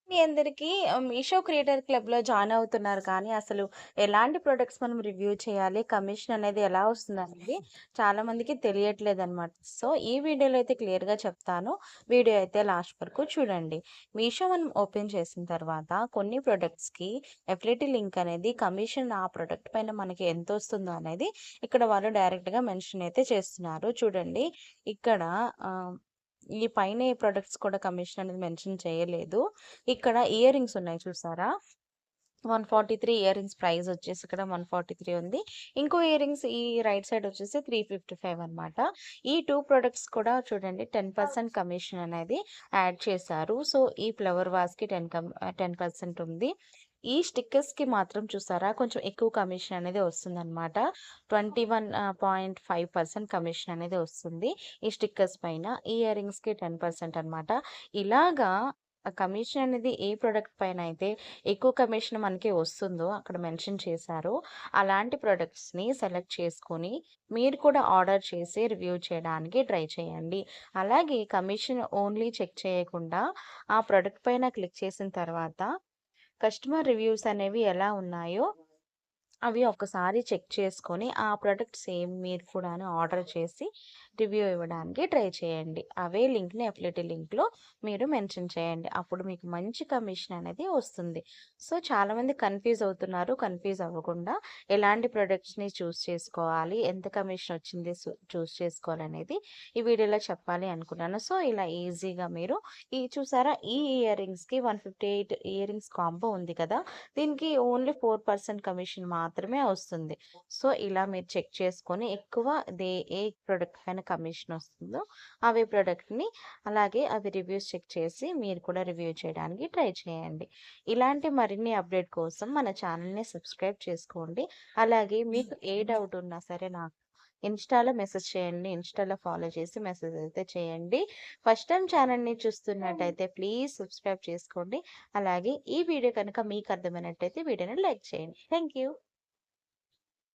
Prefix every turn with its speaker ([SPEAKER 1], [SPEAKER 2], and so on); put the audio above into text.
[SPEAKER 1] మీ అందరికీ మీషో క్రియేటర్ క్లబ్‌లో జాయిన్ అవుతున్నారు కానీ, అసలు ఎలాంటి ప్రొడక్ట్స్ మనం రివ్యూ చేయాలి? కమిషన్ అనేది ఎలా వస్తుందనేది చాలామందికి తెలియట్లేదనమాట. సో, ఈ వీడియోలో అయితే క్లియర్‌గా చెప్తాను. వీడియో అయితే లాస్ట్ వరకు చూడండి. మీషో మనం ఓపెన్ చేసిన తర్వాత కొన్ని ప్రొడక్ట్స్‌కి ఎఫిలియేట్ లింక్ అనేది కమిషన్ ఆ ప్రొడక్ట్ పైన మనకి ఎంతొస్తుందో అనేది ఇక్కడ వాళ్ళు డైరెక్ట్‌గా మెన్షన్ అయితే చేస్తున్నారు. చూడండి ఇక్కడ ఆహ్, ఈ పైన ఏ ప్రొడక్ట్స్ కూడా కమిషన్ అనేది మెన్షన్ చేయలేదు. ఇక్కడ ఇయర్ రింగ్స్ ఉన్నాయి చూసారా? 143 ఇయర్ రింగ్స్ ప్రైస్ వచ్చేసి ఇక్కడ 143 ఉంది. ఇంకో ఇయర్ రింగ్స్ ఈ రైట్ సైడ్ వచ్చేసి 355 అనమాట. ఈ 2 ప్రొడక్ట్స్ కూడా చూడండి 10% కమిషన్ అనేది యాడ్ చేశారు. సో, ఈ ఫ్లవర్ వాస్‌కి 10% ఉంది. ఈ స్టిక్కర్స్‌కి మాత్రం చూసారా కొంచెం ఎక్కువ కమిషన్ అనేది వస్తుందనమాట. 21.5% కమిషన్ అనేది వస్తుంది. ఈ స్టిక్కర్స్ పైన. ఈ ఇయర్ రింగ్స్‌కి 10% అనమాట. ఇలాగా కమిషన్ అనేది ఏ ప్రొడక్ట్ పైన అయితే ఎక్కువ కమిషన్ మనకి వస్తుందో అక్కడ మెన్షన్ చేశారో, అలాంటి ప్రొడక్ట్స్‌ని సెలెక్ట్ చేసుకొని, మీరు కూడా ఆర్డర్ చేసి రివ్యూ చేయడానికి ట్రై చేయండి. అలాగే కమిషన్ ఓన్లీ చెక్ చేయకుండా, ఆ ప్రొడక్ట్ పైన క్లిక్ చేసిన తర్వాత, కస్టమర్ రివ్యూస్ అనేవి ఎలా ఉన్నాయో అవి ఒక్కసారి చెక్ చేసుకొని, ఆ ప్రొడక్ట్ సేమ్ మీరు కూడాను ఆర్డర్ చేసి రివ్యూ ఇవ్వడానికి ట్రై చేయండి. అవే లింక్‌ని ఎఫిలియేట్ లింక్‌లో మీరు మెన్షన్ చేయండి. అప్పుడు మీకు మంచి కమిషన్ అనేది వస్తుంది. సో, చాలామంది కన్‌ఫ్యూజ్ అవుతున్నారు. కన్‌ఫ్యూజ్ అవ్వకుండా ఎలాంటి ప్రొడక్ట్స్‌ని చూస్ చేసుకోవాలి, ఎంత కమిషన్ వచ్చింది చూస్ చేసుకోవాలనేది ఈ వీడియోలో చెప్పాలి అనుకున్నాను. సో, ఇలా ఈజీగా మీరు ఈ చూసారా ఈ ఇయర్ రింగ్స్‌కి 158 ఇయర్ రింగ్స్ కాంబో ఉంది కదా! దీనికి ఓన్లీ 4% కమిషన్ మాత్రమే వస్తుంది. సో, ఇలా మీరు చెక్ చేసుకొని ఎక్కువ ఏ ప్రొడక్ట్ పైన కమిషన్ వస్తుందో అవే ప్రొడక్ట్‌ని అలాగే అవి రివ్యూస్ చెక్ చేసి మీరు కూడా రివ్యూ చేయడానికి ట్రై చేయండి. ఇలాంటి మరిన్ని అప్డేట్ కోసం మన ఛానల్‌ని సబ్స్క్రైబ్ చేసుకోండి. అలాగే మీకు ఏ డౌట్ ఉన్నా సరే నాకు ఇన్‌స్టాలో మెసేజ్ చేయండి. ఇన్‌స్టాలో ఫాలో చేసి మెసేజ్ అయితే చేయండి. ఫస్ట్ టైమ్ ఛానల్‌ని చూస్తున్నట్టయితే ప్లీజ్ సబ్స్క్రైబ్ చేసుకోండి. అలాగే ఈ వీడియో కనుక మీకు అర్థమైనట్టయితే వీడియోని లైక్ చేయండి. Thank you.